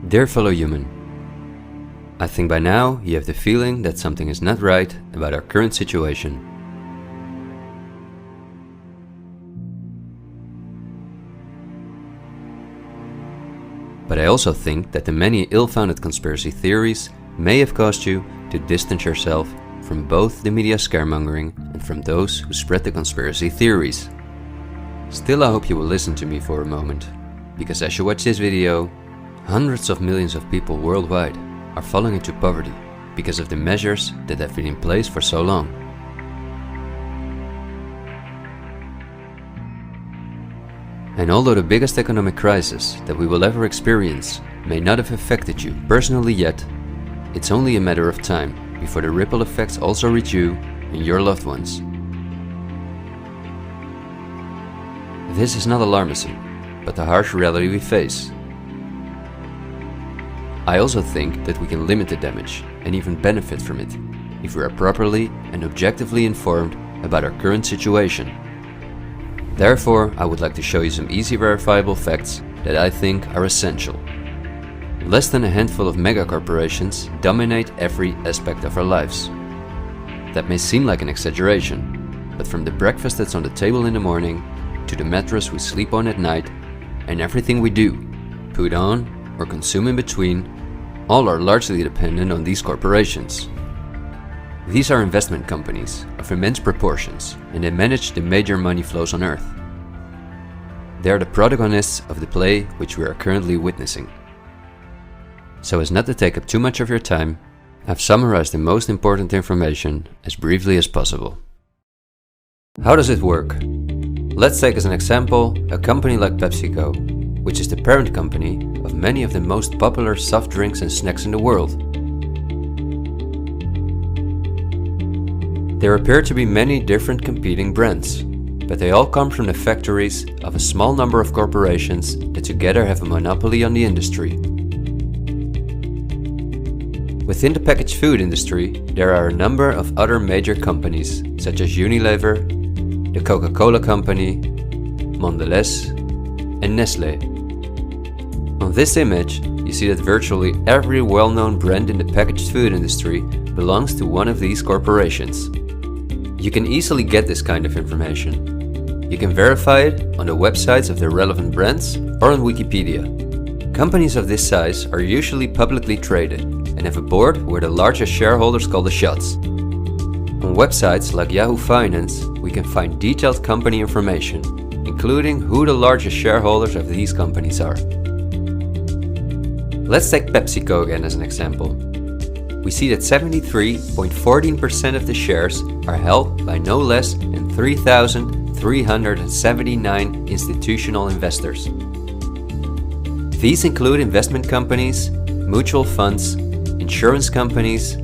Dear fellow human, I think by now you have the feeling that something is not right about our current situation. But I also think that the many ill-founded conspiracy theories may have caused you to distance yourself from both the media scaremongering and from those who spread the conspiracy theories. Still, I hope you will listen to me for a moment, because as you watch this video, hundreds of millions of people worldwide are falling into poverty because of the measures that have been in place for so long. And although the biggest economic crisis that we will ever experience may not have affected you personally yet, it's only a matter of time before the ripple effects also reach you and your loved ones. This is not alarmism, but the harsh reality we face. I also think that we can limit the damage and even benefit from it if we are properly and objectively informed about our current situation. Therefore, I would like to show you some easy verifiable facts that I think are essential. Less than a handful of mega corporations dominate every aspect of our lives. That may seem like an exaggeration, but from the breakfast that's on the table in the morning, to the mattress we sleep on at night, and everything we do, put on, or consume in between, all are largely dependent on these corporations. These are investment companies of immense proportions, and they manage the major money flows on Earth. They are the protagonists of the play which we are currently witnessing. So as not to take up too much of your time, I've summarized the most important information as briefly as possible. How does it work? Let's take as an example a company like PepsiCo, which is the parent company of many of the most popular soft drinks and snacks in the world. There appear to be many different competing brands, but they all come from the factories of a small number of corporations that together have a monopoly on the industry. Within the packaged food industry, there are a number of other major companies such as Unilever, the Coca-Cola Company, Mondelez, and Nestlé. On this image, you see that virtually every well-known brand in the packaged food industry belongs to one of these corporations. You can easily get this kind of information. You can verify it on the websites of the relevant brands or on Wikipedia. Companies of this size are usually publicly traded and have a board where the largest shareholders call the shots. On websites like Yahoo Finance, we can find detailed company information, including who the largest shareholders of these companies are. Let's take PepsiCo again as an example. We see that 73.14% of the shares are held by no less than 3,379 institutional investors. These include investment companies, mutual funds, insurance companies,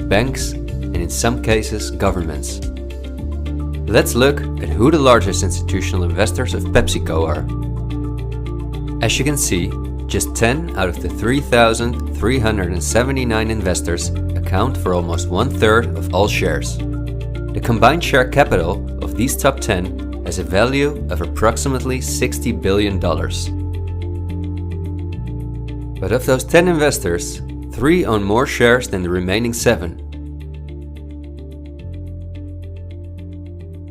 banks, and in some cases governments. Let's look at who the largest institutional investors of PepsiCo are. As you can see, just 10 out of the 3,379 investors account for almost 1/3 of all shares. The combined share capital of these top 10 has a value of approximately $60 billion. But of those 10 investors, 3 own more shares than the remaining 7.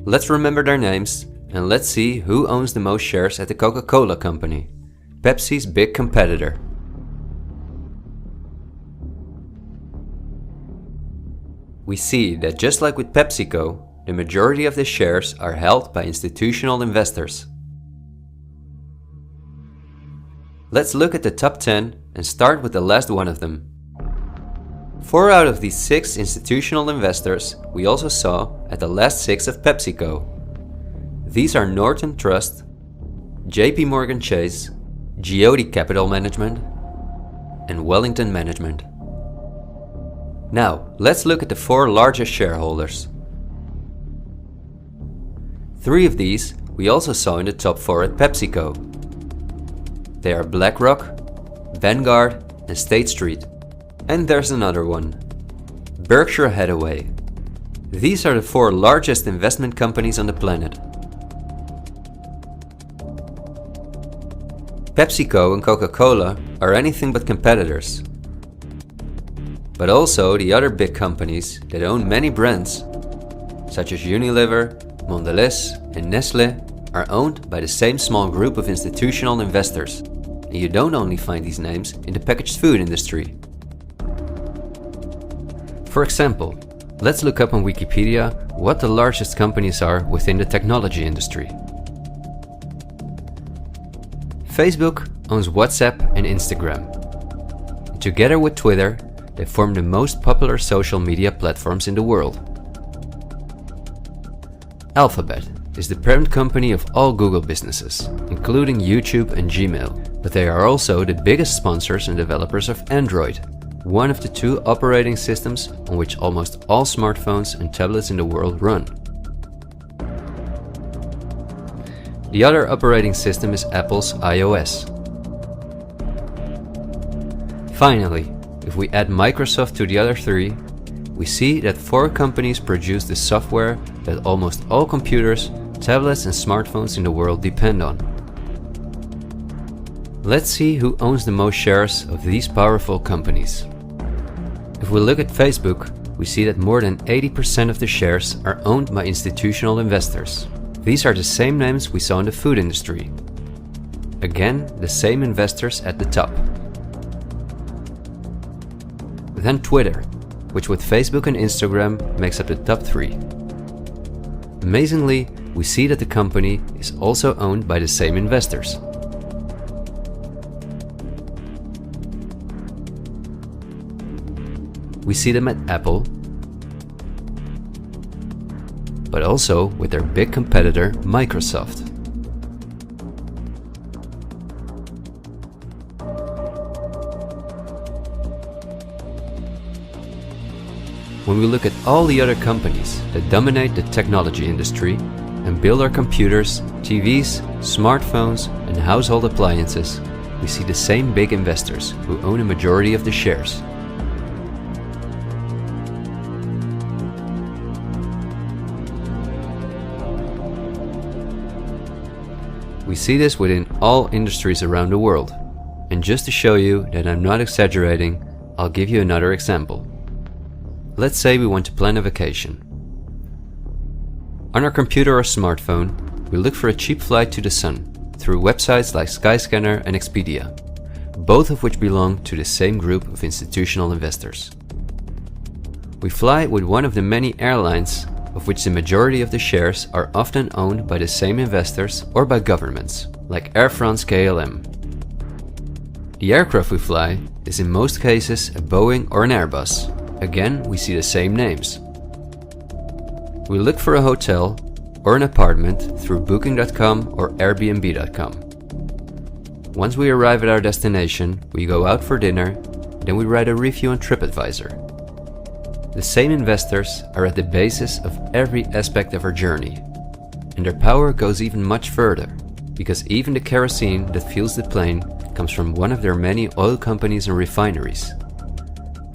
Let's remember their names and let's see who owns the most shares at the Coca-Cola Company, Pepsi's big competitor. We see that just like with PepsiCo, the majority of the shares are held by institutional investors. Let's look at the top 10 and start with the last one of them. 4 out of these 6 institutional investors we also saw at the last 6 of PepsiCo. These are Norton Trust, JP Morgan Chase, Geode Capital Management, and Wellington Management. Now, let's look at the 4 largest shareholders. 3 of these we also saw in the top 4 at PepsiCo. They are BlackRock, Vanguard, and State Street. And there's another one, Berkshire Hathaway. These are the 4 largest investment companies on the planet. PepsiCo and Coca-Cola are anything but competitors. But also the other big companies that own many brands, such as Unilever, Mondelez and Nestlé, are owned by the same small group of institutional investors. And you don't only find these names in the packaged food industry. For example, let's look up on Wikipedia what the largest companies are within the technology industry. Facebook owns WhatsApp and Instagram. Together with Twitter, they form the most popular social media platforms in the world. Alphabet is the parent company of all Google businesses, including YouTube and Gmail, but they are also the biggest sponsors and developers of Android, one of the two operating systems on which almost all smartphones and tablets in the world run. The other operating system is Apple's iOS. Finally, if we add Microsoft to the other three, we see that 4 companies produce the software that almost all computers, tablets and smartphones in the world depend on. Let's see who owns the most shares of these powerful companies. If we look at Facebook, we see that more than 80% of the shares are owned by institutional investors. These are the same names we saw in the food industry. Again, the same investors at the top. Then Twitter, which with Facebook and Instagram makes up the top 3. Amazingly, we see that the company is also owned by the same investors. We see them at Apple, but also with their big competitor Microsoft. When we look at all the other companies that dominate the technology industry and build our computers, TVs, smartphones and household appliances, we see the same big investors who own a majority of the shares. We see this within all industries around the world. And just to show you that I'm not exaggerating, I'll give you another example. Let's say we want to plan a vacation. On our computer or smartphone, we look for a cheap flight to the sun through websites like Skyscanner and Expedia, both of which belong to the same group of institutional investors. We fly with one of the many airlines, of which the majority of the shares are often owned by the same investors or by governments, like Air France-KLM. The aircraft we fly is in most cases a Boeing or an Airbus. Again, we see the same names. We look for a hotel or an apartment through Booking.com or Airbnb.com. Once we arrive at our destination, we go out for dinner, then we write a review on TripAdvisor. The same investors are at the basis of every aspect of our journey, and their power goes even much further, because even the kerosene that fuels the plane comes from one of their many oil companies and refineries.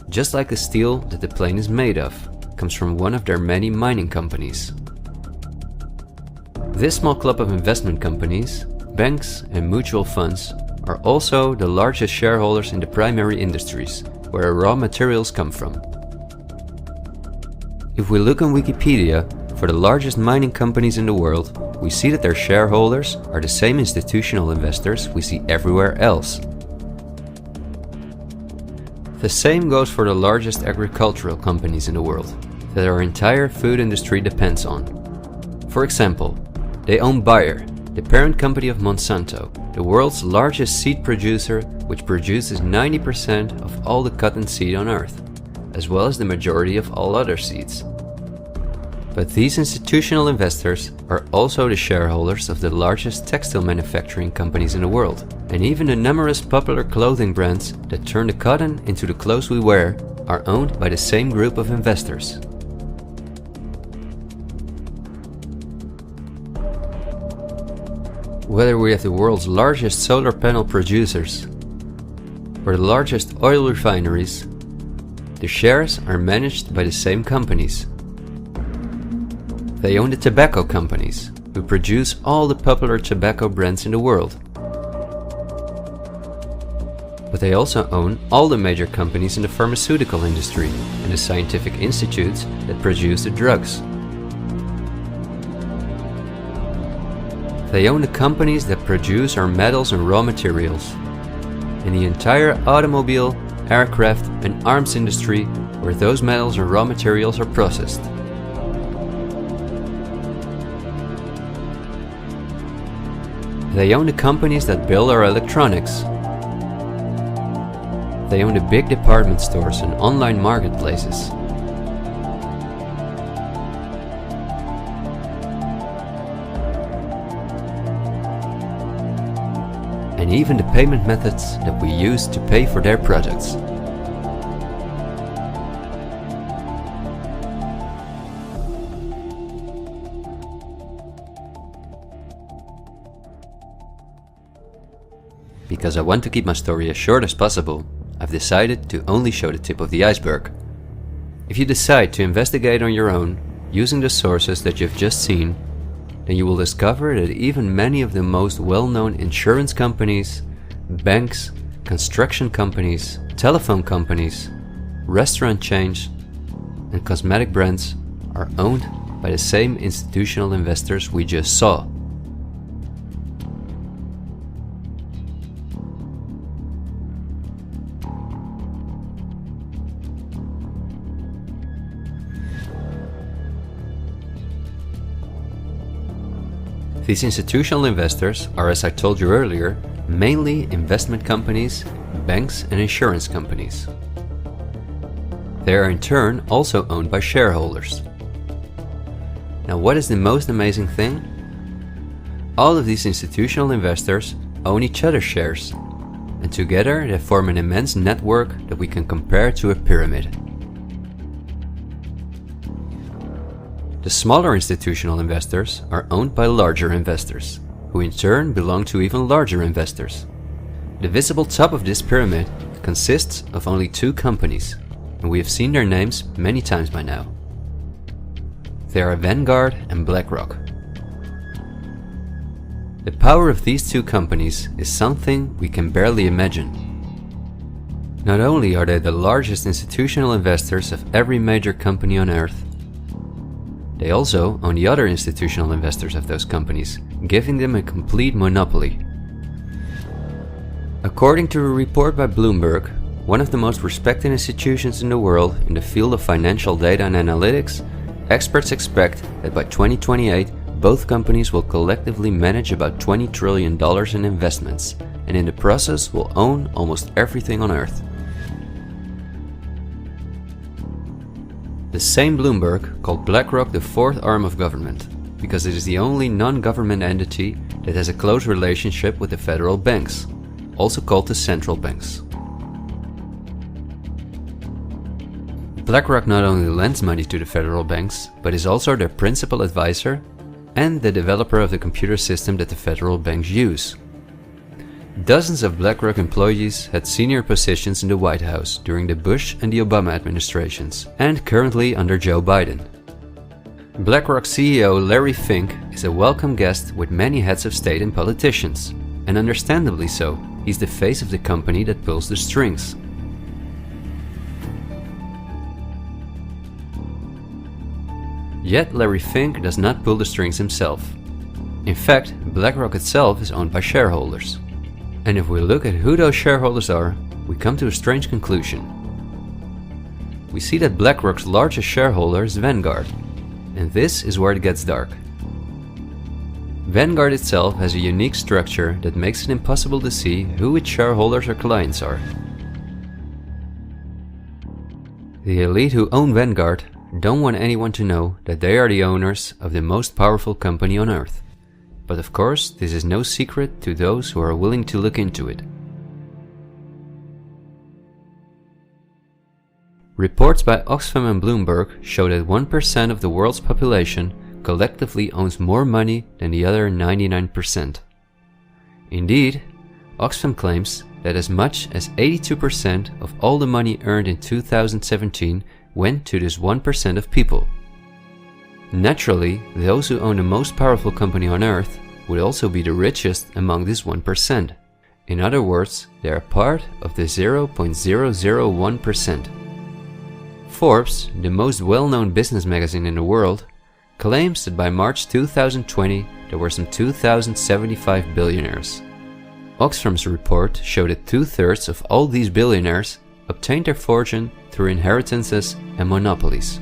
Just like the steel that the plane is made of comes from one of their many mining companies. This small club of investment companies, banks and mutual funds are also the largest shareholders in the primary industries, where raw materials come from. If we look on Wikipedia for the largest mining companies in the world, we see that their shareholders are the same institutional investors we see everywhere else. The same goes for the largest agricultural companies in the world, that our entire food industry depends on. For example, they own Bayer, the parent company of Monsanto, the world's largest seed producer, which produces 90% of all the cotton seed on Earth, as well as the majority of all other seeds. But these institutional investors are also the shareholders of the largest textile manufacturing companies in the world, and even the numerous popular clothing brands that turn the cotton into the clothes we wear are owned by the same group of investors. Whether we have the world's largest solar panel producers or the largest oil refineries, the shares are managed by the same companies. They own the tobacco companies, who produce all the popular tobacco brands in the world. But they also own all the major companies in the pharmaceutical industry and the scientific institutes that produce the drugs. They own the companies that produce our metals and raw materials, and the entire automobile, aircraft and arms industry where those metals and raw materials are processed. They own the companies that build our electronics. They own the big department stores and online marketplaces. And even the payment methods that we use to pay for their products. Because I want to keep my story as short as possible, I've decided to only show the tip of the iceberg. If you decide to investigate on your own, using the sources that you've just seen, then you will discover that even many of the most well-known insurance companies, banks, construction companies, telephone companies, restaurant chains, and cosmetic brands are owned by the same institutional investors we just saw. These institutional investors are, as I told you earlier, mainly investment companies, banks and insurance companies. They are in turn also owned by shareholders. Now, what is the most amazing thing? All of these institutional investors own each other's shares, and together they form an immense network that we can compare to a pyramid. The smaller institutional investors are owned by larger investors, who in turn belong to even larger investors. The visible top of this pyramid consists of only two companies, and we have seen their names many times by now. They are Vanguard and BlackRock. The power of these two companies is something we can barely imagine. Not only are they the largest institutional investors of every major company on Earth, they also own the other institutional investors of those companies, giving them a complete monopoly. According to a report by Bloomberg, one of the most respected institutions in the world in the field of financial data and analytics, experts expect that by 2028 both companies will collectively manage about $20 trillion in investments, and in the process will own almost everything on Earth. The same Bloomberg called BlackRock the fourth arm of government, because it is the only non-government entity that has a close relationship with the federal banks, also called the central banks. BlackRock not only lends money to the federal banks, but is also their principal advisor and the developer of the computer system that the federal banks use. Dozens of BlackRock employees had senior positions in the White House during the Bush and the Obama administrations, and currently under Joe Biden. BlackRock CEO Larry Fink is a welcome guest with many heads of state and politicians, and understandably so. He's the face of the company that pulls the strings. Yet Larry Fink does not pull the strings himself. In fact, BlackRock itself is owned by shareholders. And if we look at who those shareholders are, we come to a strange conclusion. We see that BlackRock's largest shareholder is Vanguard, and this is where it gets dark. Vanguard itself has a unique structure that makes it impossible to see who its shareholders or clients are. The elite who own Vanguard don't want anyone to know that they are the owners of the most powerful company on Earth. But of course, this is no secret to those who are willing to look into it. Reports by Oxfam and Bloomberg show that 1% of the world's population collectively owns more money than the other 99%. Indeed, Oxfam claims that as much as 82% of all the money earned in 2017 went to this 1% of people. Naturally, those who own the most powerful company on Earth would also be the richest among this 1%. In other words, they are part of the 0.001%. Forbes, the most well-known business magazine in the world, claims that by March 2020 there were some 2,075 billionaires. Oxfam's report showed that 2/3 of all these billionaires obtained their fortune through inheritances and monopolies.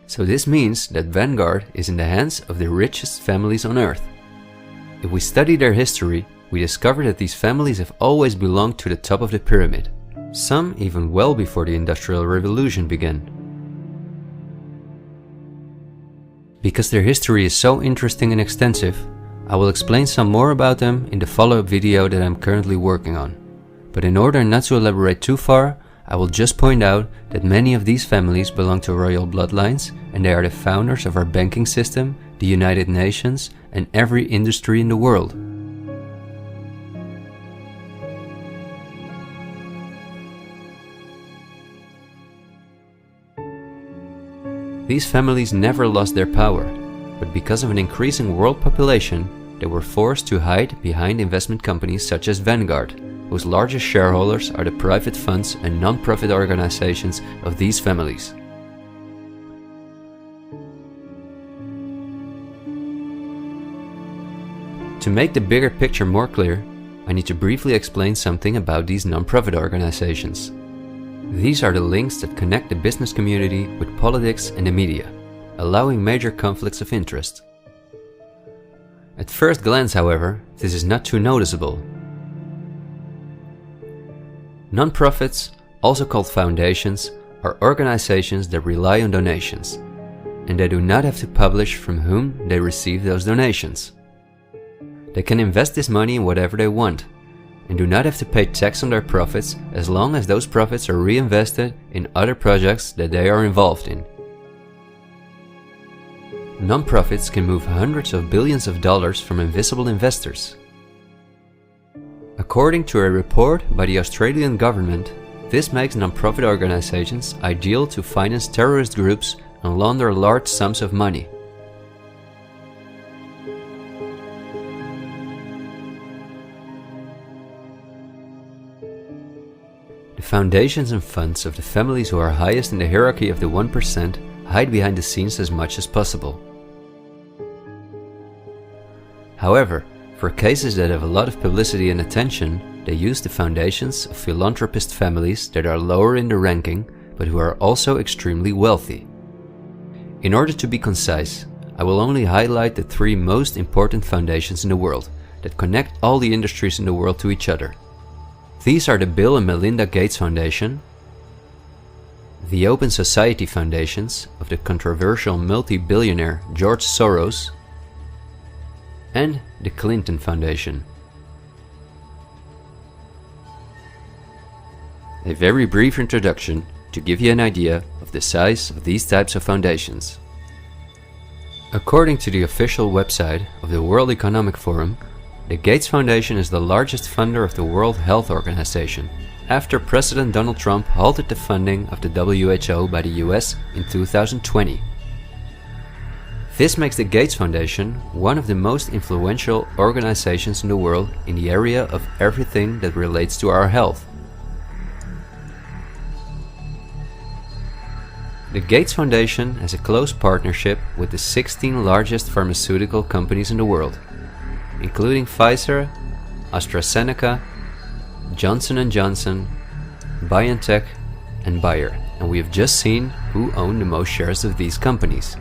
So this means that Vanguard is in the hands of the richest families on earth. If we study their history, we discover that these families have always belonged to the top of the pyramid, some even well before the Industrial Revolution began. Because their history is so interesting and extensive, I will explain some more about them in the follow-up video that I'm currently working on. But in order not to elaborate too far, I will just point out that many of these families belong to royal bloodlines, and they are the founders of our banking system, the United Nations, and every industry in the world. These families never lost their power, but because of an increasing world population, they were forced to hide behind investment companies such as Vanguard, whose largest shareholders are the private funds and non-profit organizations of these families. To make the bigger picture more clear, I need to briefly explain something about these non-profit organizations. These are the links that connect the business community with politics and the media, allowing major conflicts of interest. At first glance, however, this is not too noticeable. Non-profits, also called foundations, are organizations that rely on donations, and they do not have to publish from whom they receive those donations. They can invest this money in whatever they want, and do not have to pay tax on their profits as long as those profits are reinvested in other projects that they are involved in. Non-profits can move hundreds of billions of dollars from invisible investors. According to a report by the Australian government, this makes non-profit organizations ideal to finance terrorist groups and launder large sums of money. The foundations and funds of the families who are highest in the hierarchy of the 1% hide behind the scenes as much as possible. However, for cases that have a lot of publicity and attention, they use the foundations of philanthropist families that are lower in the ranking, but who are also extremely wealthy. In order to be concise, I will only highlight the 3 most important foundations in the world that connect all the industries in the world to each other. These are the Bill and Melinda Gates Foundation, the Open Society Foundations of the controversial multi-billionaire George Soros, and the Clinton Foundation. A very brief introduction to give you an idea of the size of these types of foundations. According to the official website of the World Economic Forum, the Gates Foundation is the largest funder of the World Health Organization, after President Donald Trump halted the funding of the WHO by the US in 2020. This makes the Gates Foundation one of the most influential organizations in the world in the area of everything that relates to our health. The Gates Foundation has a close partnership with the 16 largest pharmaceutical companies in the world, including Pfizer, AstraZeneca, Johnson & Johnson, BioNTech, and Bayer, and we have just seen who own the most shares of these companies.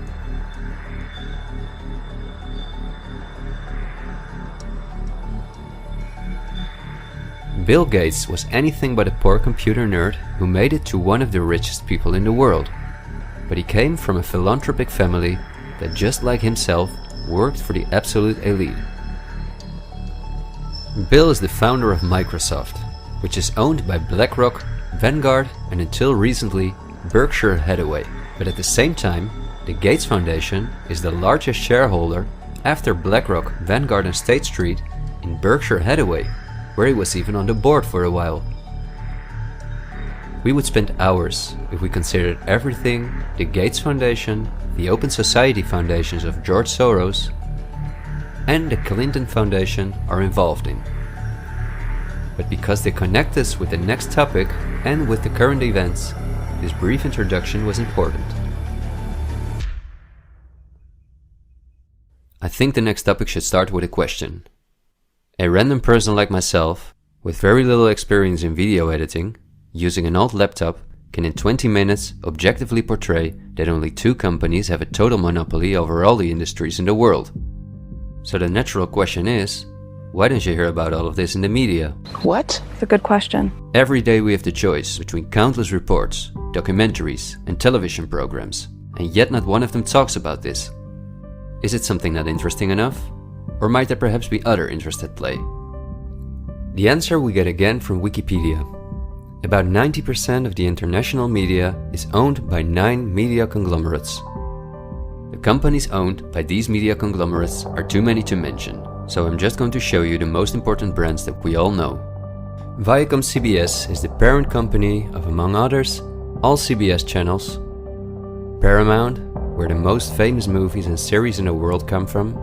Bill Gates was anything but a poor computer nerd who made it to one of the richest people in the world, but he came from a philanthropic family that, just like himself, worked for the absolute elite. Bill is the founder of Microsoft, which is owned by BlackRock, Vanguard, and until recently Berkshire Hathaway. But at the same time, the Gates Foundation is the largest shareholder after BlackRock, Vanguard, and State Street in Berkshire Hathaway, where he was even on the board for a while. We would spend hours if we considered everything the Gates Foundation, the Open Society Foundations of George Soros, and the Clinton Foundation are involved in. But because they connect us with the next topic and with the current events, this brief introduction was important. I think the next topic should start with a question. A random person like myself, with very little experience in video editing, using an old laptop, can in 20 minutes objectively portray that only two companies have a total monopoly over all the industries in the world. So the natural question is, why don't you hear about all of this in the media? What? It's a good question. Every day we have the choice between countless reports, documentaries and television programs, and yet not one of them talks about this. Is it something not interesting enough? Or might there perhaps be other interests at play? The answer we get again from Wikipedia. About 90% of the international media is owned by 9 media conglomerates. The companies owned by these media conglomerates are too many to mention, so I'm just going to show you the most important brands that we all know. Viacom CBS is the parent company of, among others, all CBS channels, Paramount, where the most famous movies and series in the world come from,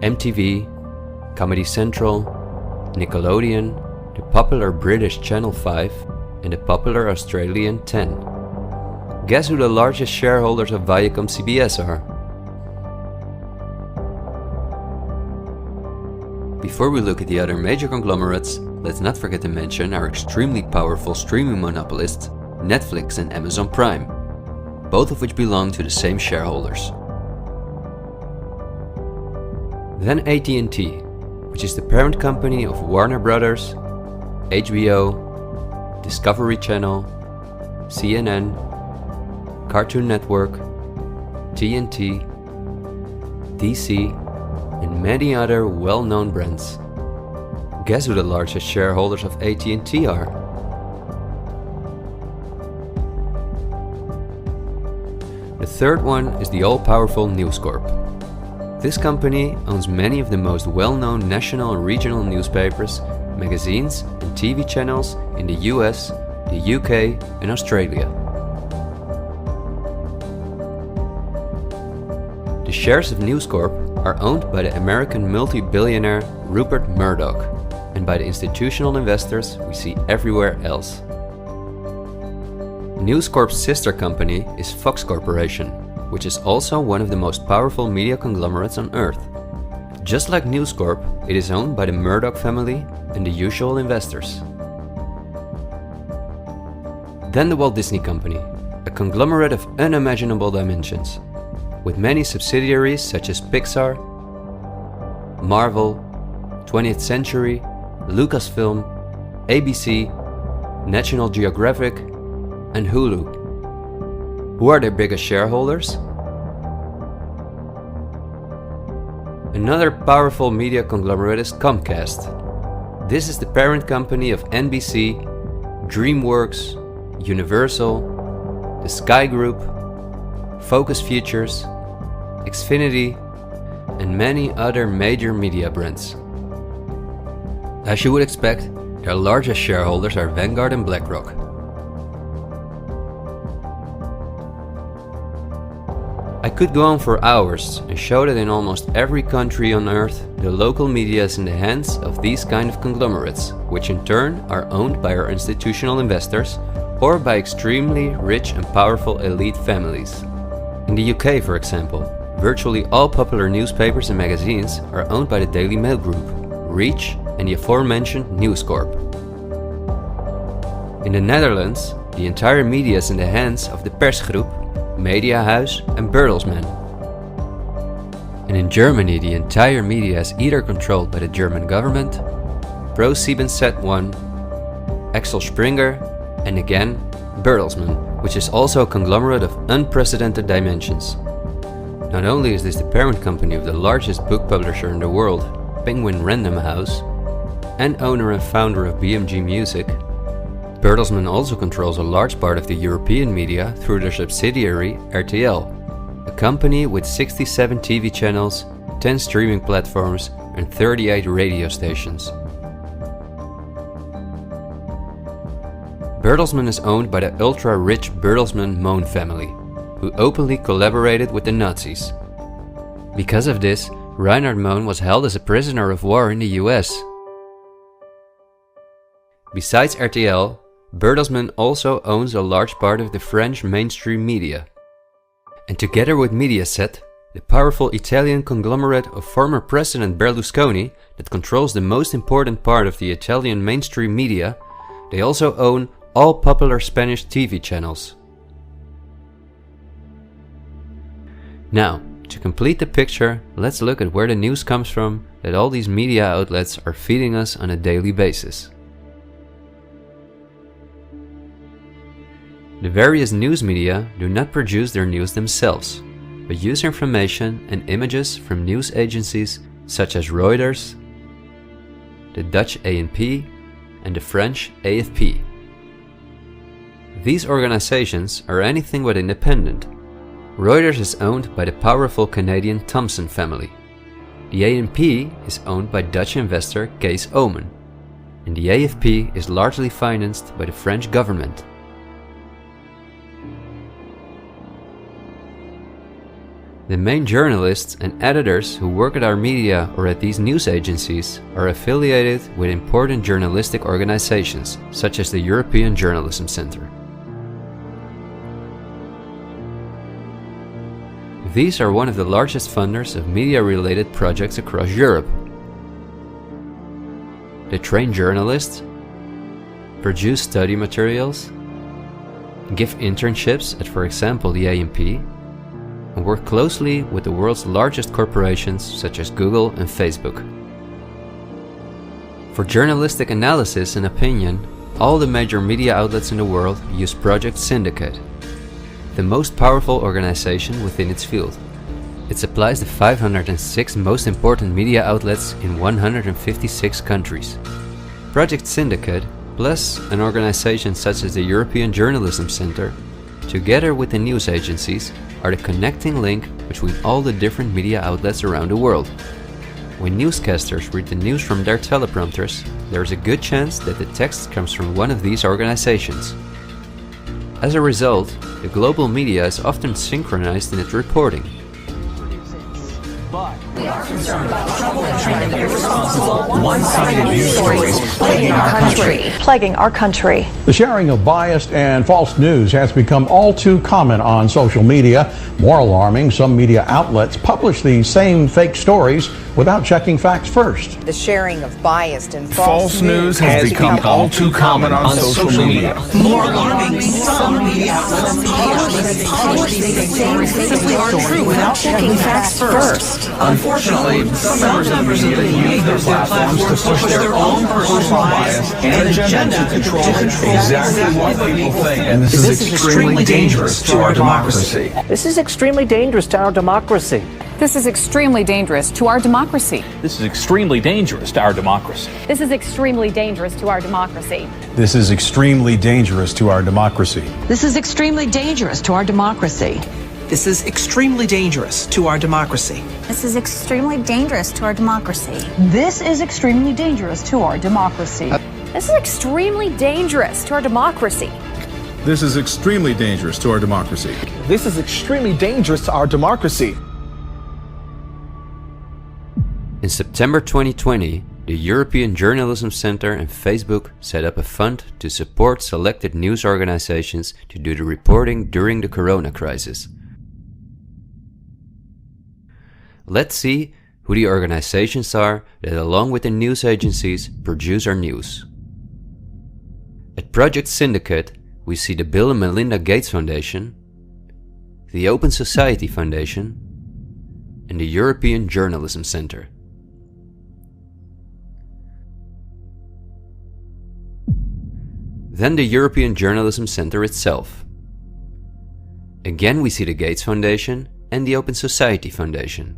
MTV, Comedy Central, Nickelodeon, the popular British Channel 5 and the popular Australian 10. Guess who the largest shareholders of Viacom CBS are? Before we look at the other major conglomerates, let's not forget to mention our extremely powerful streaming monopolists, Netflix and Amazon Prime, both of which belong to the same shareholders. Then AT&T, which is the parent company of Warner Brothers, HBO, Discovery Channel, CNN, Cartoon Network, TNT, DC, and many other well-known brands. Guess who the largest shareholders of AT&T are? The third one is the all-powerful News Corp. This company owns many of the most well-known national and regional newspapers, magazines and TV channels in the US, the UK and Australia. The shares of News Corp are owned by the American multi-billionaire Rupert Murdoch and by the institutional investors we see everywhere else. News Corp's sister company is Fox Corporation, which is also one of the most powerful media conglomerates on earth. Just like News Corp, it is owned by the Murdoch family and the usual investors. Then the Walt Disney Company, a conglomerate of unimaginable dimensions, with many subsidiaries such as Pixar, Marvel, 20th Century, Lucasfilm, ABC, National Geographic, and Hulu. Who are their biggest shareholders? Another powerful media conglomerate is Comcast. This is the parent company of NBC, DreamWorks, Universal, the Sky Group, Focus Features, Xfinity, and many other major media brands. As you would expect, their largest shareholders are Vanguard and BlackRock. I could go on for hours and show that in almost every country on earth, the local media is in the hands of these kind of conglomerates, which in turn are owned by our institutional investors or by extremely rich and powerful elite families. In the UK, for example, virtually all popular newspapers and magazines are owned by the Daily Mail Group, Reach and the aforementioned News Corp. In the Netherlands, the entire media is in the hands of the Persgroep, Mediahuis and Bertelsmann. And in Germany, the entire media is either controlled by the German government, ProSiebenSat.1, Axel Springer, and again, Bertelsmann, which is also a conglomerate of unprecedented dimensions. Not only is this the parent company of the largest book publisher in the world, Penguin Random House, and owner and founder of BMG Music, Bertelsmann also controls a large part of the European media through their subsidiary RTL, a company with 67 TV channels, 10 streaming platforms and 38 radio stations. Bertelsmann is owned by the ultra-rich Bertelsmann-Mohn family, who openly collaborated with the Nazis. Because of this, Reinhard Mohn was held as a prisoner of war in the US. Besides RTL, Bertelsmann also owns a large part of the French mainstream media. And together with Mediaset, the powerful Italian conglomerate of former President Berlusconi that controls the most important part of the Italian mainstream media, they also own all popular Spanish TV channels. Now, to complete the picture, let's look at where the news comes from that all these media outlets are feeding us on a daily basis. The various news media do not produce their news themselves, but use information and images from news agencies such as Reuters, the Dutch ANP, and the French AFP. These organizations are anything but independent. Reuters is owned by the powerful Canadian Thomson family. The ANP is owned by Dutch investor Kees Omen, and the AFP is largely financed by the French government. The main journalists and editors who work at our media or at these news agencies are affiliated with important journalistic organizations, such as the European Journalism Centre. These are one of the largest funders of media-related projects across Europe. They train journalists, produce study materials, give internships at, for example, the ANP, and work closely with the world's largest corporations such as Google and Facebook. For journalistic analysis and opinion, all the major media outlets in the world use Project Syndicate, the most powerful organization within its field. It supplies the 506 most important media outlets in 156 countries. Project Syndicate, plus an organization such as the European Journalism Centre, together with the news agencies, are the connecting link between all the different media outlets around the world. When newscasters read the news from their teleprompters, there is a good chance that the text comes from one of these organizations. As a result, the global media is often synchronized in its reporting. But we are concerned about trouble and trending irresponsible, one-sided news stories plaguing our country. The sharing of biased and false news has become all too common on social media. More alarming, some media outlets publish these same fake stories without checking facts first. The sharing of biased and false news has become all too common on social media. More alarming, some media outlets publish these stories simply aren't true without checking facts first. Unfortunately, some members of the media use their platforms to push their own personal bias and agenda to control exactly what people think. And this is extremely dangerous to our democracy. This is extremely dangerous to our democracy. This is extremely dangerous to our democracy. This is extremely dangerous to our democracy. This is extremely dangerous to our democracy. This is extremely dangerous to our democracy. This is extremely dangerous to our democracy. This is extremely dangerous to our democracy. This is extremely dangerous to our democracy. This is extremely dangerous to our democracy. This is extremely dangerous to our democracy. This is extremely dangerous to our democracy. This is extremely dangerous to our democracy. In September 2020, the European Journalism Centre and Facebook set up a fund to support selected news organizations to do the reporting during the corona crisis. Let's see who the organizations are that, along with the news agencies, produce our news. At Project Syndicate, we see the Bill and Melinda Gates Foundation, the Open Society Foundation, and the European Journalism Centre. Then the European Journalism Centre itself. Again we see the Gates Foundation and the Open Society Foundation.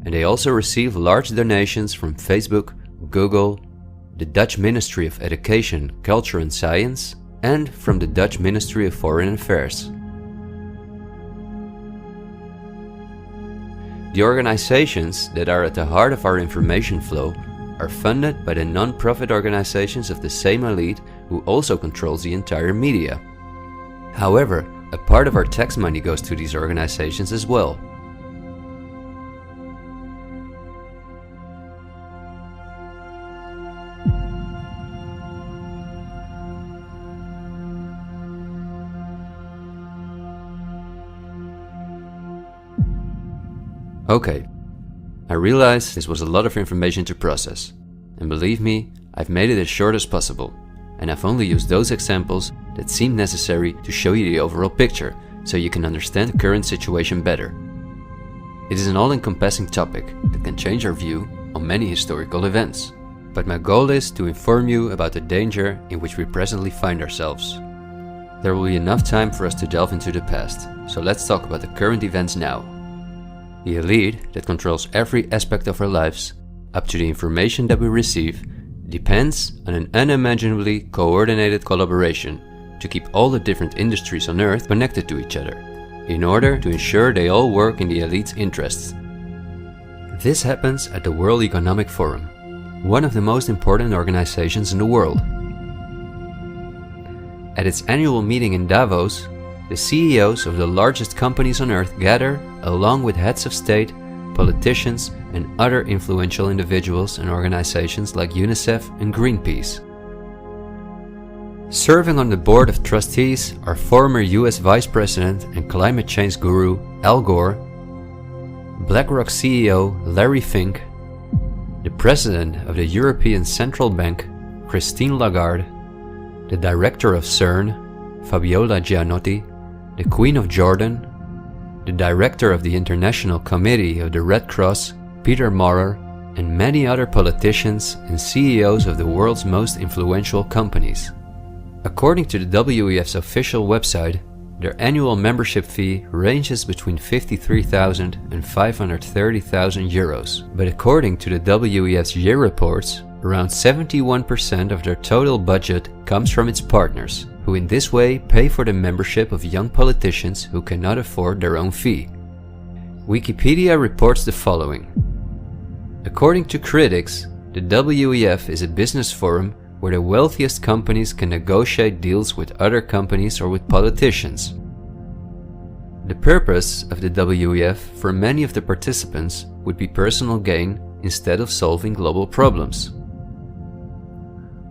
And they also receive large donations from Facebook, Google, the Dutch Ministry of Education, Culture and Science, and from the Dutch Ministry of Foreign Affairs. The organizations that are at the heart of our information flow are funded by the non-profit organizations of the same elite who also controls the entire media. However, a part of our tax money goes to these organizations as well. Okay, I realize this was a lot of information to process, and believe me, I've made it as short as possible, and I've only used those examples that seem necessary to show you the overall picture, so you can understand the current situation better. It is an all-encompassing topic that can change our view on many historical events, but my goal is to inform you about the danger in which we presently find ourselves. There will be enough time for us to delve into the past, so let's talk about the current events now. The elite that controls every aspect of our lives, up to the information that we receive, depends on an unimaginably coordinated collaboration to keep all the different industries on Earth connected to each other, in order to ensure they all work in the elite's interests. This happens at the World Economic Forum, one of the most important organizations in the world. At its annual meeting in Davos, the CEOs of the largest companies on Earth gather along with heads of state, politicians, and other influential individuals and organizations like UNICEF and Greenpeace. Serving on the board of trustees are former US Vice President and climate change guru Al Gore, BlackRock CEO Larry Fink, the President of the European Central Bank Christine Lagarde, the Director of CERN Fabiola Gianotti, the Queen of Jordan, the Director of the International Committee of the Red Cross Peter Maurer, and many other politicians and CEOs of the world's most influential companies. According to the WEF's official website, their annual membership fee ranges between 53,000 and 530,000 euros. But according to the WEF's year reports, around 71% of their total budget comes from its partners, who in this way pay for the membership of young politicians who cannot afford their own fee. Wikipedia reports the following. According to critics, the WEF is a business forum where the wealthiest companies can negotiate deals with other companies or with politicians. The purpose of the WEF for many of the participants would be personal gain instead of solving global problems.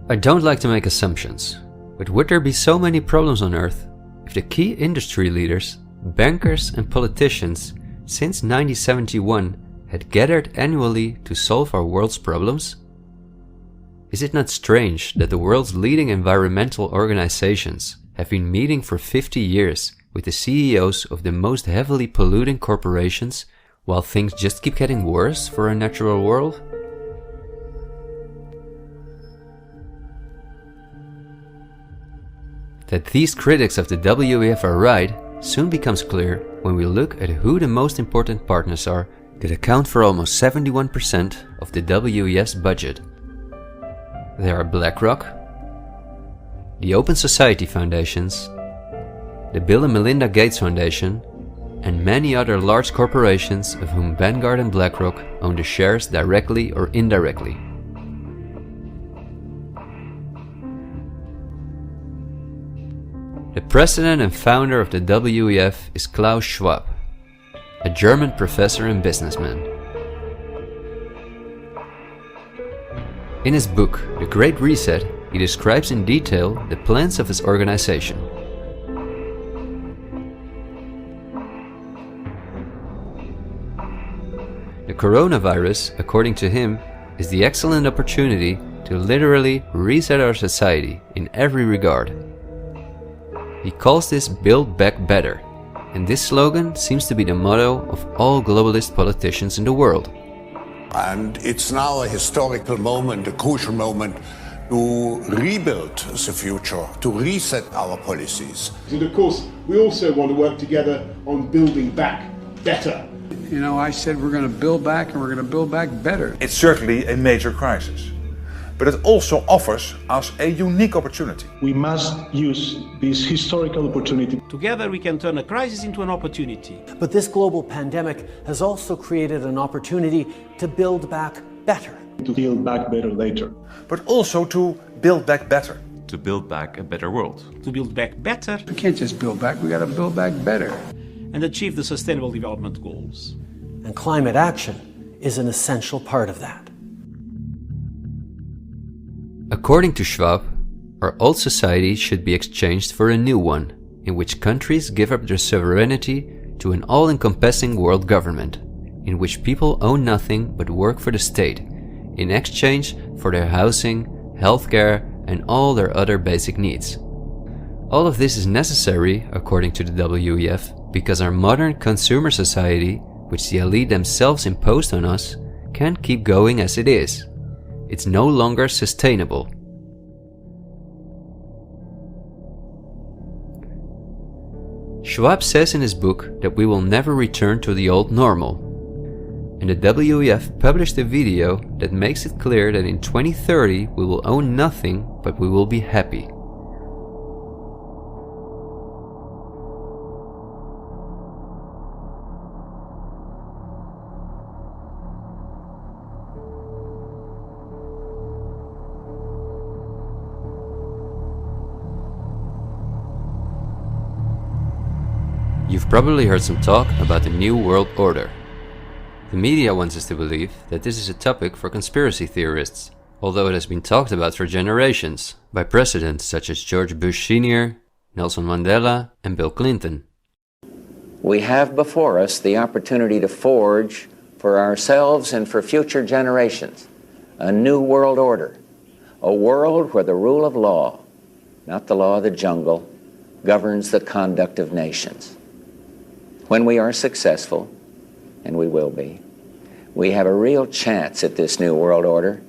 I don't like to make assumptions, but would there be so many problems on Earth if the key industry leaders, bankers and politicians since 1971 had gathered annually to solve our world's problems? Is it not strange that the world's leading environmental organizations have been meeting for 50 years with the CEOs of the most heavily polluting corporations while things just keep getting worse for our natural world? That these critics of the WEF are right soon becomes clear when we look at who the most important partners are that account for almost 71% of the WEF's budget. There are BlackRock, the Open Society Foundations, the Bill and Melinda Gates Foundation, and many other large corporations of whom Vanguard and BlackRock own the shares directly or indirectly. The president and founder of the WEF is Klaus Schwab, a German professor and businessman. In his book, The Great Reset, he describes in detail the plans of his organization. The coronavirus, according to him, is the excellent opportunity to literally reset our society in every regard. He calls this Build Back Better, and this slogan seems to be the motto of all globalist politicians in the world. And it's now a historical moment, a crucial moment, to rebuild the future, to reset our policies. And of course, we also want to work together on building back better. You know, I said we're going to build back and we're going to build back better. It's certainly a major crisis, but it also offers us a unique opportunity. We must use this historical opportunity. Together we can turn a crisis into an opportunity. But this global pandemic has also created an opportunity to build back better. To build back better later. But also to build back better. To build back a better world. To build back better. We can't just build back, we got to build back better. And achieve the Sustainable Development Goals. And climate action is an essential part of that. According to Schwab, our old society should be exchanged for a new one, in which countries give up their sovereignty to an all-encompassing world government, in which people own nothing but work for the state, in exchange for their housing, healthcare, and all their other basic needs. All of this is necessary, according to the WEF, because our modern consumer society, which the elite themselves imposed on us, can't keep going as it is. It's no longer sustainable. Schwab says in his book that we will never return to the old normal. And the WEF published a video that makes it clear that in 2030 we will own nothing, but we will be happy. You've probably heard some talk about the New World Order. The media wants us to believe that this is a topic for conspiracy theorists, although it has been talked about for generations by presidents such as George Bush Sr., Nelson Mandela, and Bill Clinton. We have before us the opportunity to forge for ourselves and for future generations a new world order, a world where the rule of law, not the law of the jungle, governs the conduct of nations. When we are successful, and we will be, we have a real chance at this new world order,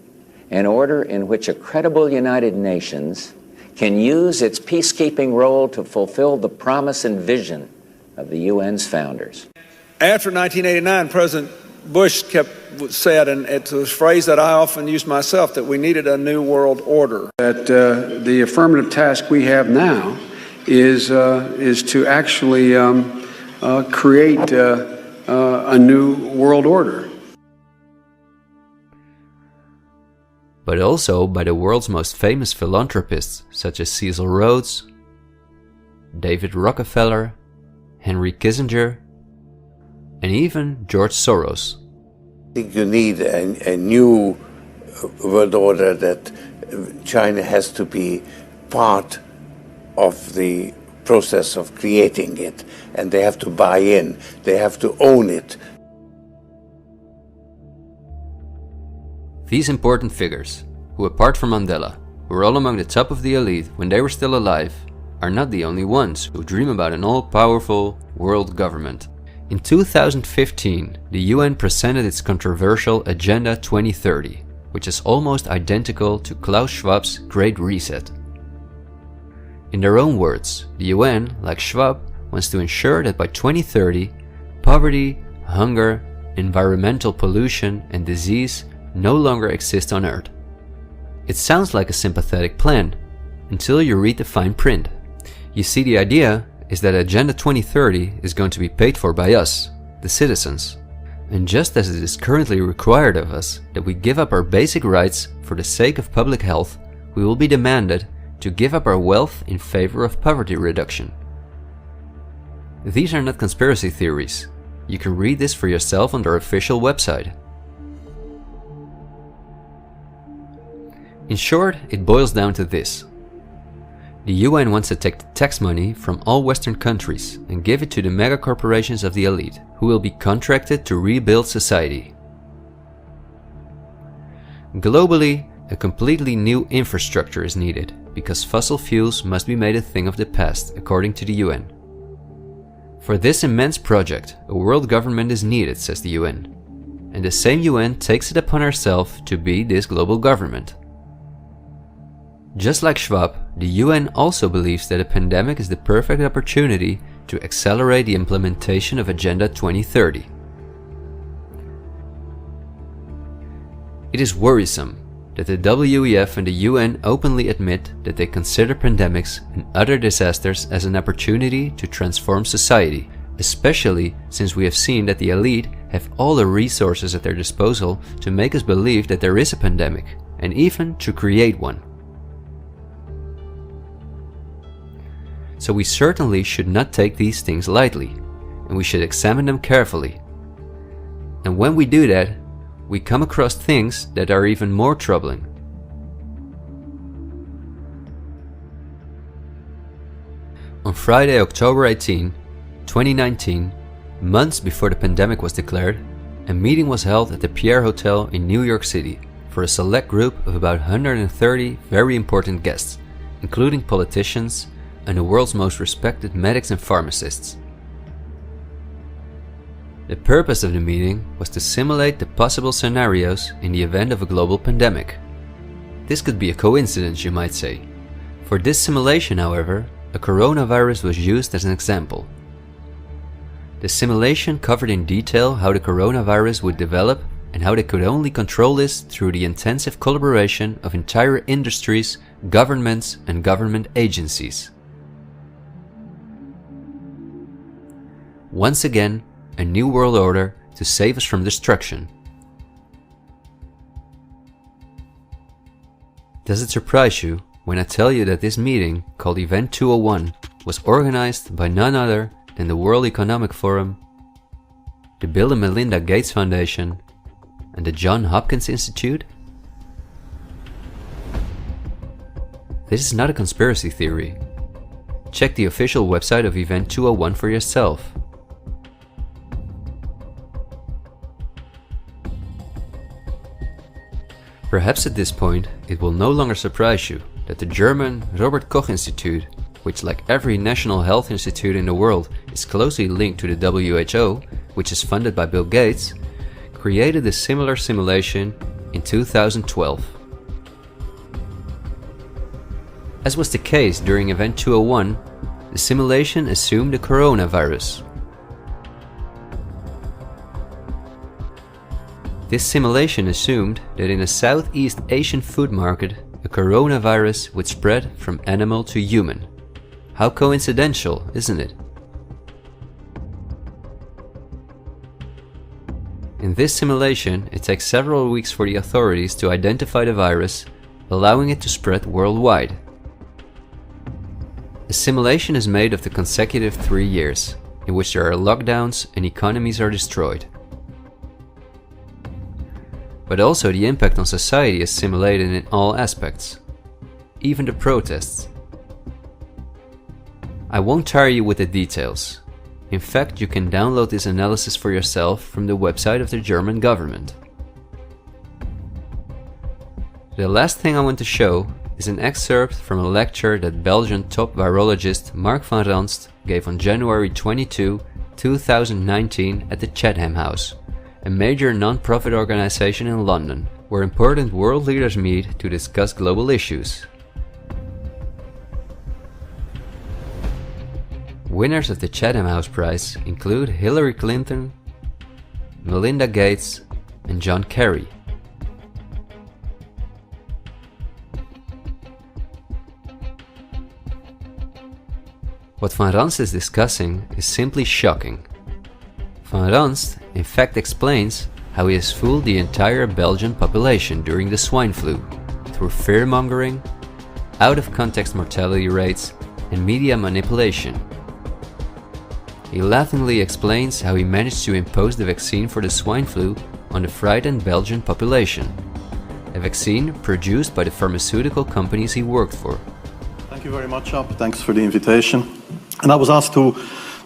an order in which a credible United Nations can use its peacekeeping role to fulfill the promise and vision of the UN's founders. After 1989, President Bush said, and it's a phrase that I often use myself, that we needed a new world order. That the affirmative task we have now is to actually create a new world order. But also by the world's most famous philanthropists such as Cecil Rhodes, David Rockefeller, Henry Kissinger, and even George Soros. I think you need a new world order, that China has to be part of the process of creating it, and they have to buy in, they have to own it. These important figures, who apart from Mandela, were all among the top of the elite when they were still alive, are not the only ones who dream about an all-powerful world government. In 2015, the UN presented its controversial Agenda 2030, which is almost identical to Klaus Schwab's Great Reset. In their own words, the UN, like Schwab, wants to ensure that by 2030, poverty, hunger, environmental pollution, and disease no longer exist on Earth. It sounds like a sympathetic plan, until you read the fine print. You see, the idea is that Agenda 2030 is going to be paid for by us, the citizens. And just as it is currently required of us that we give up our basic rights for the sake of public health, we will be demanded to give up our wealth in favor of poverty reduction. These are not conspiracy theories. You can read this for yourself on their official website. In short, it boils down to this. The UN wants to take the tax money from all Western countries and give it to the mega corporations of the elite, who will be contracted to rebuild society. Globally, a completely new infrastructure is needed, because fossil fuels must be made a thing of the past, according to the UN. For this immense project, a world government is needed, says the UN. And the same UN takes it upon herself to be this global government. Just like Schwab, the UN also believes that a pandemic is the perfect opportunity to accelerate the implementation of Agenda 2030. It is worrisome that the WEF and the UN openly admit that they consider pandemics and other disasters as an opportunity to transform society, especially since we have seen that the elite have all the resources at their disposal to make us believe that there is a pandemic, and even to create one. So we certainly should not take these things lightly, and we should examine them carefully. And when we do that, we come across things that are even more troubling. On Friday, October 18, 2019, months before the pandemic was declared, a meeting was held at the Pierre Hotel in New York City for a select group of about 130 very important guests, including politicians and the world's most respected medics and pharmacists. The purpose of the meeting was to simulate the possible scenarios in the event of a global pandemic. This could be a coincidence, you might say. For this simulation, however, a coronavirus was used as an example. The simulation covered in detail how the coronavirus would develop and how they could only control this through the intensive collaboration of entire industries, governments, and government agencies. Once again, a new world order to save us from destruction. Does it surprise you when I tell you that this meeting, called Event 201, was organized by none other than the World Economic Forum, the Bill and Melinda Gates Foundation, and the Johns Hopkins Institute? This is not a conspiracy theory. Check the official website of Event 201 for yourself. Perhaps at this point, it will no longer surprise you that the German Robert Koch Institute, which like every national health institute in the world is closely linked to the WHO, which is funded by Bill Gates, created a similar simulation in 2012. As was the case during Event 201, the simulation assumed the coronavirus. This simulation assumed that in a Southeast Asian food market, a coronavirus would spread from animal to human. How coincidental, isn't it? In this simulation, it takes several weeks for the authorities to identify the virus, allowing it to spread worldwide. The simulation is made of the consecutive 3 years, in which there are lockdowns and economies are destroyed. But also the impact on society is simulated in all aspects, even the protests. I won't tire you with the details. In fact, you can download this analysis for yourself from the website of the German government. The last thing I want to show is an excerpt from a lecture that Belgian top virologist Mark van Ranst gave on January 22, 2019 at the Chatham House, a major non-profit organization in London, where important world leaders meet to discuss global issues. Winners of the Chatham House Prize include Hillary Clinton, Melinda Gates, and John Kerry. What Van Ranst is discussing is simply shocking. Van Ranst in fact explains how he has fooled the entire Belgian population during the swine flu through fear-mongering, out-of-context mortality rates, and media manipulation. He laughingly explains how he managed to impose the vaccine for the swine flu on the frightened Belgian population, a vaccine produced by the pharmaceutical companies he worked for. Thank you very much, Ab. Thanks for the invitation. And I was asked to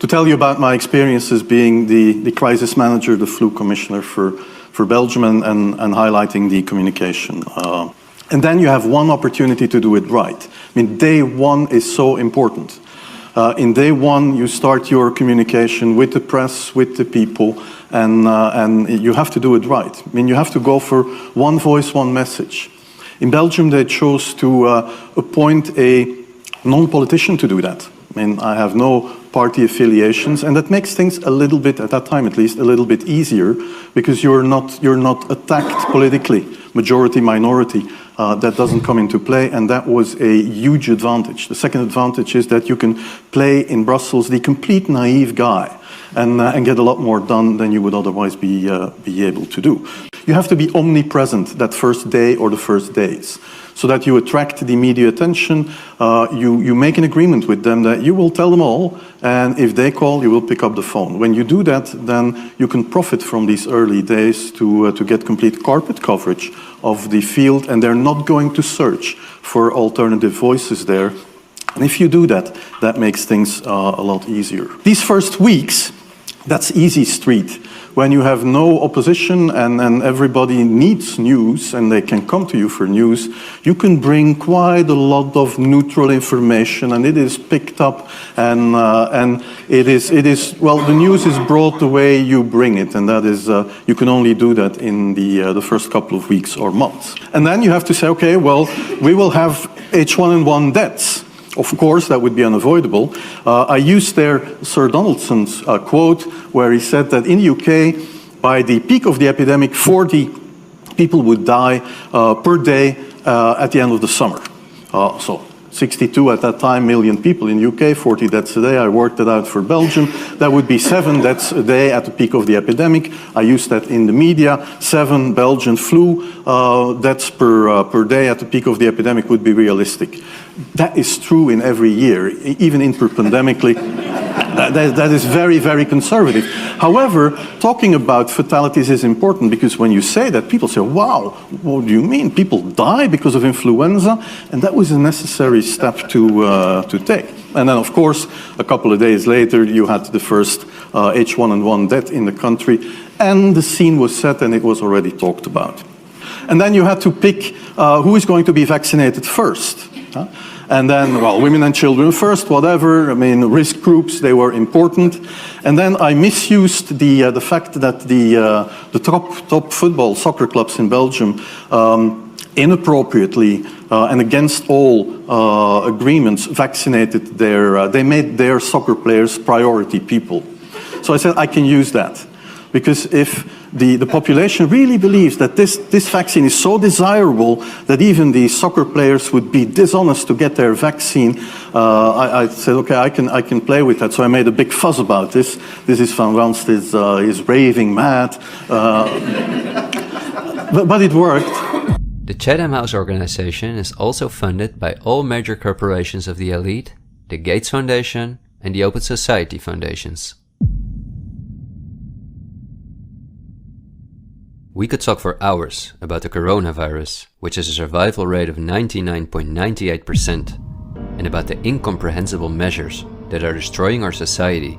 tell you about my experiences being the crisis manager, the flu commissioner for Belgium and highlighting the communication. And then you have one opportunity to do it right. I mean, day one is so important. In day one, you start your communication with the press, with the people, and you have to do it right. I mean, you have to go for one voice, one message. In Belgium, they chose to appoint a non-politician to do that. I mean, I have no party affiliations, and that makes things a little bit, at that time at least, a little bit easier, because you're not attacked politically, majority, minority. That doesn't come into play, and that was a huge advantage. The second advantage is that you can play in Brussels the complete naive guy and get a lot more done than you would otherwise be able to do. You have to be omnipresent that first day or the first days, so that you attract the media attention. You make an agreement with them that you will tell them all, and if they call, you will pick up the phone. When you do that, then you can profit from these early days to get complete carpet coverage of the field, and they're not going to search for alternative voices there. And if you do that, that makes things a lot easier. These first weeks That's easy street. When you have no opposition and everybody needs news and they can come to you for news, you can bring quite a lot of neutral information, and it is picked up, and it is well, the news is brought the way you bring it, and that is you can only do that in the first couple of weeks or months. And then you have to say, okay, well, we will have H1N1 deaths. Of course, that would be unavoidable. I used there Sir Donaldson's quote, where he said that in the UK, by the peak of the epidemic, 40 people would die per day at the end of the summer. So 62 at that time million people in the UK, 40 deaths a day. I worked it out for Belgium. That would be 7 deaths a day at the peak of the epidemic. I used that in the media. 7 Belgian flu deaths per day at the peak of the epidemic would be realistic. That is true in every year, even interpandemically. That is very, very conservative. However, talking about fatalities is important, because when you say that, people say, wow, what do you mean? People die because of influenza? And that was a necessary step to take. And then, of course, a couple of days later, you had the first H1N1 death in the country, and the scene was set and it was already talked about. And then you had to pick who is going to be vaccinated first. And then, well, women and children first, whatever. I mean, risk groups, they were important. And then I misused the fact that the top football soccer clubs in Belgium inappropriately and against all agreements vaccinated they made their soccer players priority people. So I said I can use that, because if the population really believes that this vaccine is so desirable that even the soccer players would be dishonest to get their vaccine, I said, okay, I can play with that. So I made a big fuss about this. This is Van Ranst is raving mad, but it worked. The Chatham House organization is also funded by all major corporations of the elite, the Gates Foundation and the Open Society Foundations. We could talk for hours about the coronavirus, which has a survival rate of 99.98%, and about the incomprehensible measures that are destroying our society.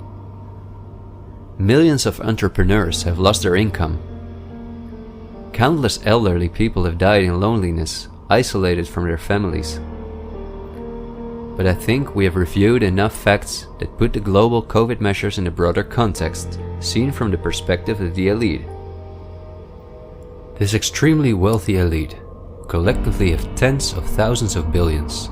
Millions of entrepreneurs have lost their income. Countless elderly people have died in loneliness, isolated from their families. But I think we have reviewed enough facts that put the global COVID measures in a broader context, seen from the perspective of the elite. This extremely wealthy elite, collectively of tens of thousands of billions,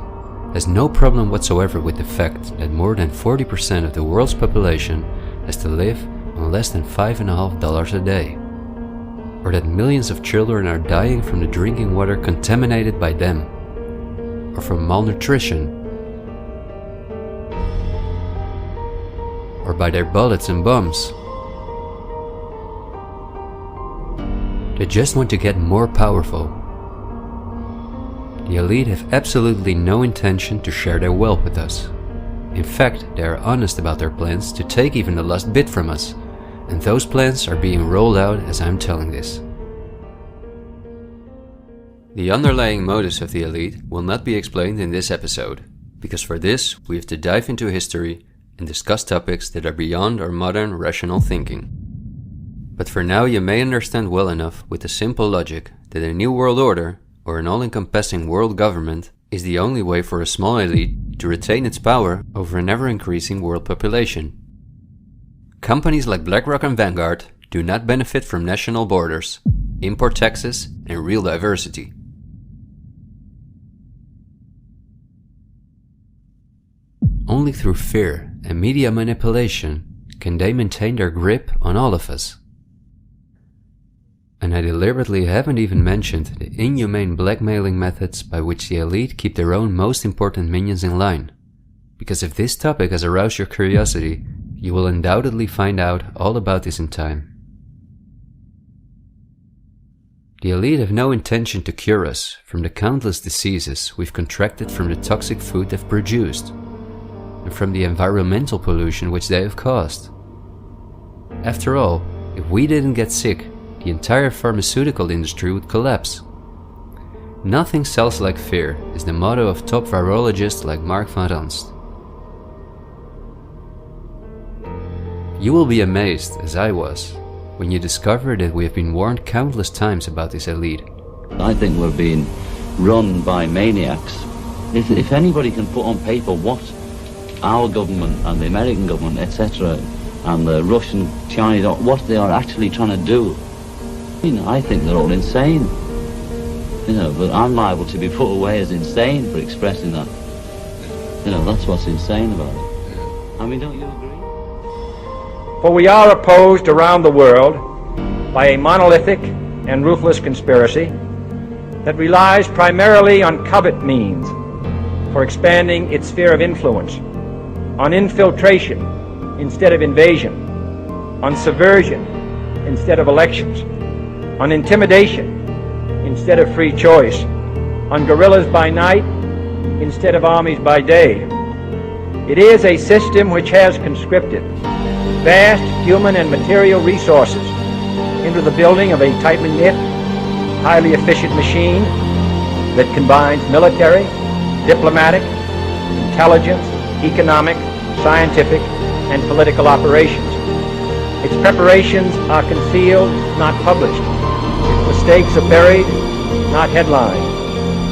has no problem whatsoever with the fact that more than 40% of the world's population has to live on less than $5.50 a day, or that millions of children are dying from the drinking water contaminated by them, or from malnutrition, or by their bullets and bombs. They just want to get more powerful. The elite have absolutely no intention to share their wealth with us. In fact, they are honest about their plans to take even the last bit from us, and those plans are being rolled out as I'm telling this. The underlying motives of the elite will not be explained in this episode, because for this we have to dive into history and discuss topics that are beyond our modern rational thinking. But for now you may understand well enough with the simple logic that a new world order, or an all-encompassing world government, is the only way for a small elite to retain its power over an ever-increasing world population. Companies like BlackRock and Vanguard do not benefit from national borders, import taxes, and real diversity. Only through fear and media manipulation can they maintain their grip on all of us. And I deliberately haven't even mentioned the inhumane blackmailing methods by which the elite keep their own most important minions in line. Because if this topic has aroused your curiosity, you will undoubtedly find out all about this in time. The elite have no intention to cure us from the countless diseases we've contracted from the toxic food they've produced, and from the environmental pollution which they have caused. After all, if we didn't get sick, the entire pharmaceutical industry would collapse. Nothing sells like fear is the motto of top virologists like Mark van Ranst. You will be amazed, as I was, when you discover that we have been warned countless times about this elite. I think we're being run by maniacs. If anybody can put on paper what our government and the American government, etc., and the Russian, Chinese, what they are actually trying to do, I think they're all insane. But I'm liable to be put away as insane for expressing that. That's what's insane about it. I mean, don't you agree? For we are opposed around the world by a monolithic and ruthless conspiracy that relies primarily on covert means for expanding its sphere of influence, on infiltration instead of invasion, on subversion instead of elections, on intimidation instead of free choice, on guerrillas by night instead of armies by day. It is a system which has conscripted vast human and material resources into the building of a tightly knit, highly efficient machine that combines military, diplomatic, intelligence, economic, scientific, and political operations. Its preparations are concealed, not published. Its mistakes are buried, not headlined.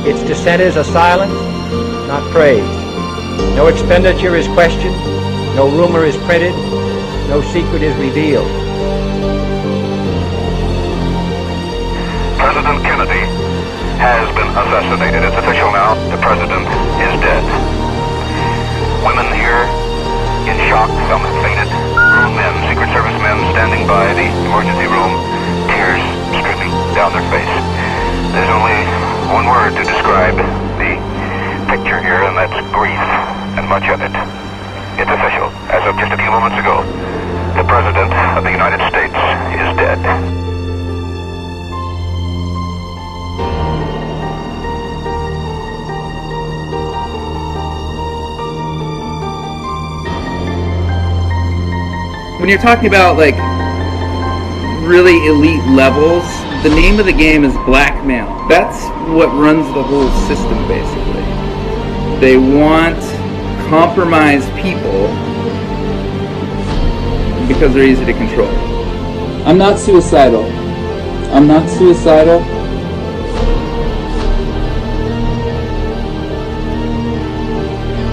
Its dissenters are silenced, not praised. No expenditure is questioned, no rumor is printed, no secret is revealed. President Kennedy has been assassinated. It's official now. The president is dead. Women here in shock, some have fainted. Grown men, Secret Service men standing by the emergency room, tears streaming down their face. There's only one word to describe the picture here, and that's grief, and much of it. It's official. As of just a few moments ago, the President of the United States is dead. When you're talking about like really elite levels, the name of the game is blackmail. That's what runs the whole system basically. They want compromised people because they're easy to control. I'm not suicidal. I'm not suicidal.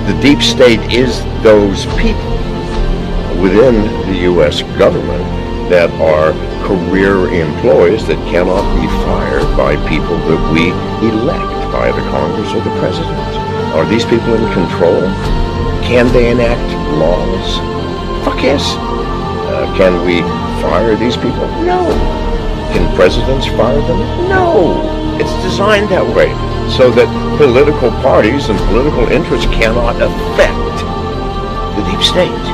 The deep state is those people within the U.S. government that are career employees that cannot be fired by people that we elect by the Congress or the President. Are these people in control? Can they enact laws? Fuck yes. Can we fire these people? No. Can presidents fire them? No. It's designed that way so that political parties and political interests cannot affect the deep state.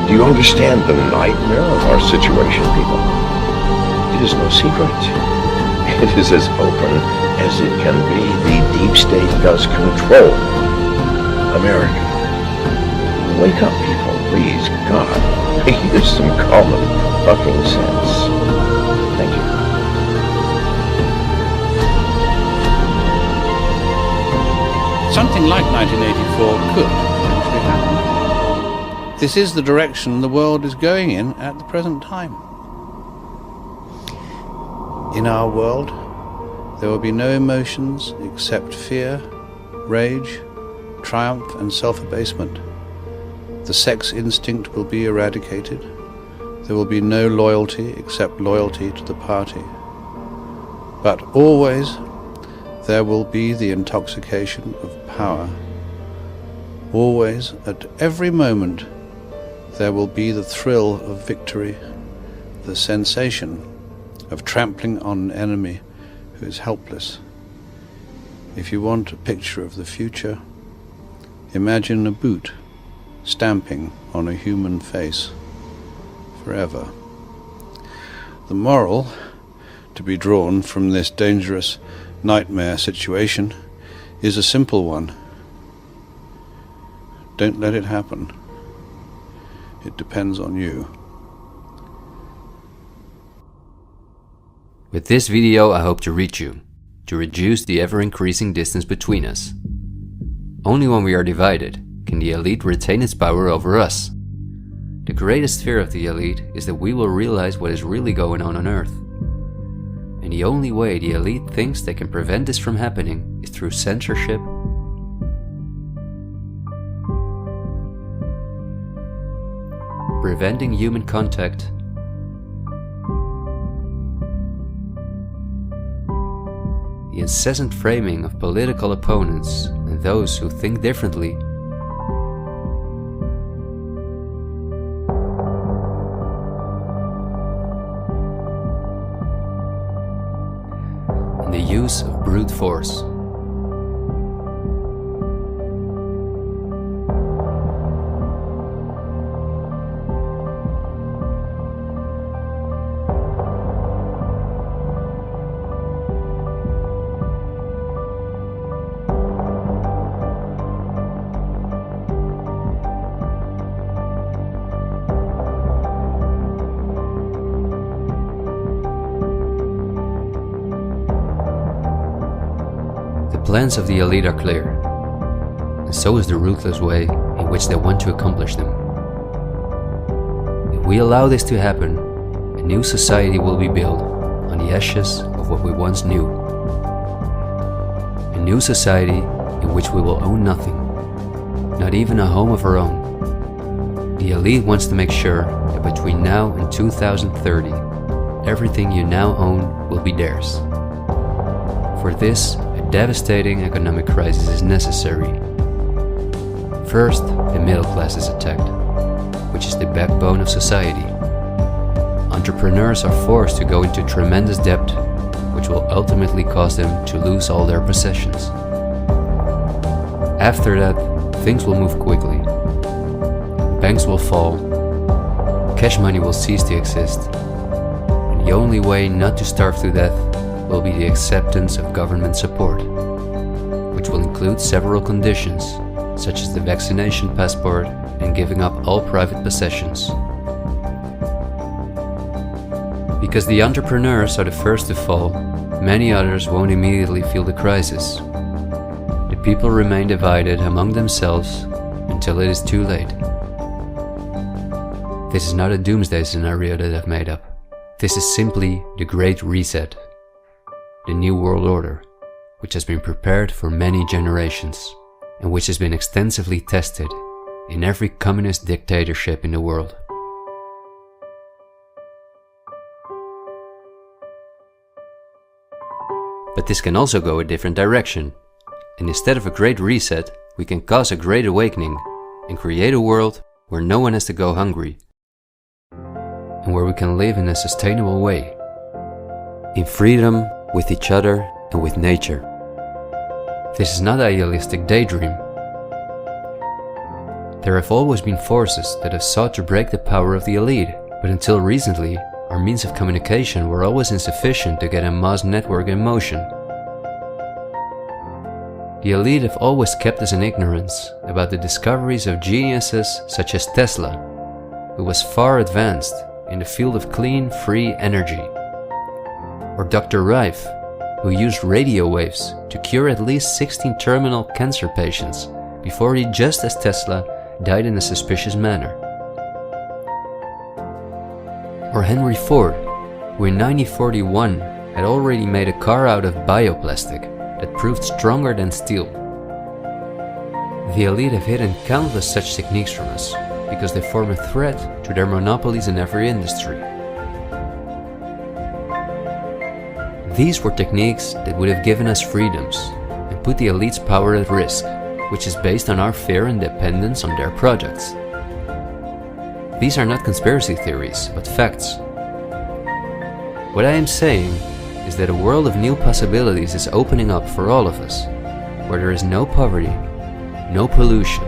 Do you understand the nightmare of our situation, people? It is no secret. It is as open as it can be. The deep state does control America. Wake up, people, please. God, use some common fucking sense. Thank you. Something like 1984 could actually happen. This is the direction the world is going in at the present time. In our world, there will be no emotions except fear, rage, triumph, and self-abasement. The sex instinct will be eradicated. There will be no loyalty except loyalty to the party. But always there will be the intoxication of power. Always, at every moment, there will be the thrill of victory, the sensation of trampling on an enemy who is helpless. If you want a picture of the future, imagine a boot stamping on a human face forever. The moral to be drawn from this dangerous nightmare situation is a simple one. Don't let it happen. It depends on you. With this video, I hope to reach you, to reduce the ever-increasing distance between us. Only when we are divided can the elite retain its power over us. The greatest fear of the elite is that we will realize what is really going on Earth. And the only way the elite thinks they can prevent this from happening is through censorship, preventing human contact, the incessant framing of political opponents and those who think differently, and the use of brute force. The plans of the elite are clear, and so is the ruthless way in which they want to accomplish them. If we allow this to happen, a new society will be built on the ashes of what we once knew. A new society in which we will own nothing, not even a home of our own. The elite wants to make sure that between now and 2030, everything you now own will be theirs. For this, devastating economic crisis is necessary. First, the middle class is attacked, which is the backbone of society. Entrepreneurs are forced to go into tremendous debt, which will ultimately cause them to lose all their possessions. After that, things will move quickly. Banks will fall, cash money will cease to exist, and the only way not to starve to death will be the acceptance of government support, which will include several conditions, such as the vaccination passport and giving up all private possessions. Because the entrepreneurs are the first to fall, many others won't immediately feel the crisis. The people remain divided among themselves until it is too late. This is not a doomsday scenario that I've made up. This is simply the Great Reset. The New World Order, which has been prepared for many generations, and which has been extensively tested in every communist dictatorship in the world. But this can also go a different direction, and instead of a great reset, we can cause a great awakening and create a world where no one has to go hungry, and where we can live in a sustainable way, in freedom, with each other and with nature. This is not an idealistic daydream. There have always been forces that have sought to break the power of the elite, but until recently, our means of communication were always insufficient to get a mass network in motion. The elite have always kept us in ignorance about the discoveries of geniuses such as Tesla, who was far advanced in the field of clean, free energy. Or Dr. Rife, who used radio waves to cure at least 16 terminal cancer patients before he, just as Tesla, died in a suspicious manner. Or Henry Ford, who in 1941 had already made a car out of bioplastic that proved stronger than steel. The elite have hidden countless such techniques from us because they form a threat to their monopolies in every industry. These were techniques that would have given us freedoms and put the elite's power at risk, which is based on our fear and dependence on their projects. These are not conspiracy theories, but facts. What I am saying is that a world of new possibilities is opening up for all of us, where there is no poverty, no pollution,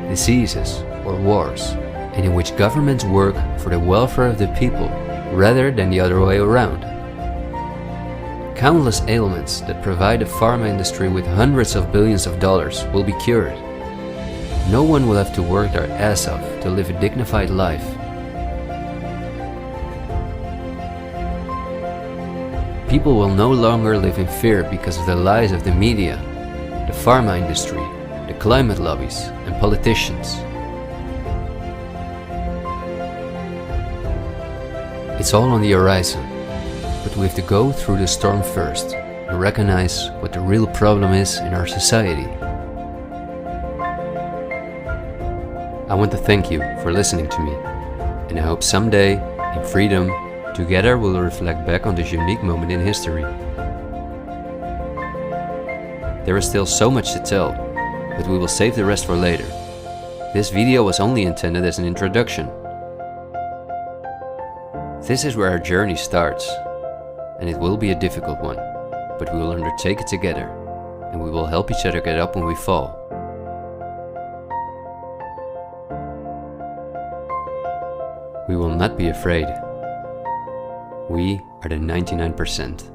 diseases or wars, and in which governments work for the welfare of the people rather than the other way around. Countless ailments that provide the pharma industry with hundreds of billions of dollars will be cured. No one will have to work their ass off to live a dignified life. People will no longer live in fear because of the lies of the media, the pharma industry, the climate lobbies, and politicians. It's all on the horizon, but we have to go through the storm first and recognize what the real problem is in our society. I want to thank you for listening to me, and I hope someday, in freedom, together we'll reflect back on this unique moment in history. There is still so much to tell, but we will save the rest for later. This video was only intended as an introduction. This is where our journey starts, and it will be a difficult one, but we will undertake it together, and we will help each other get up when we fall. We will not be afraid. We are the 99%.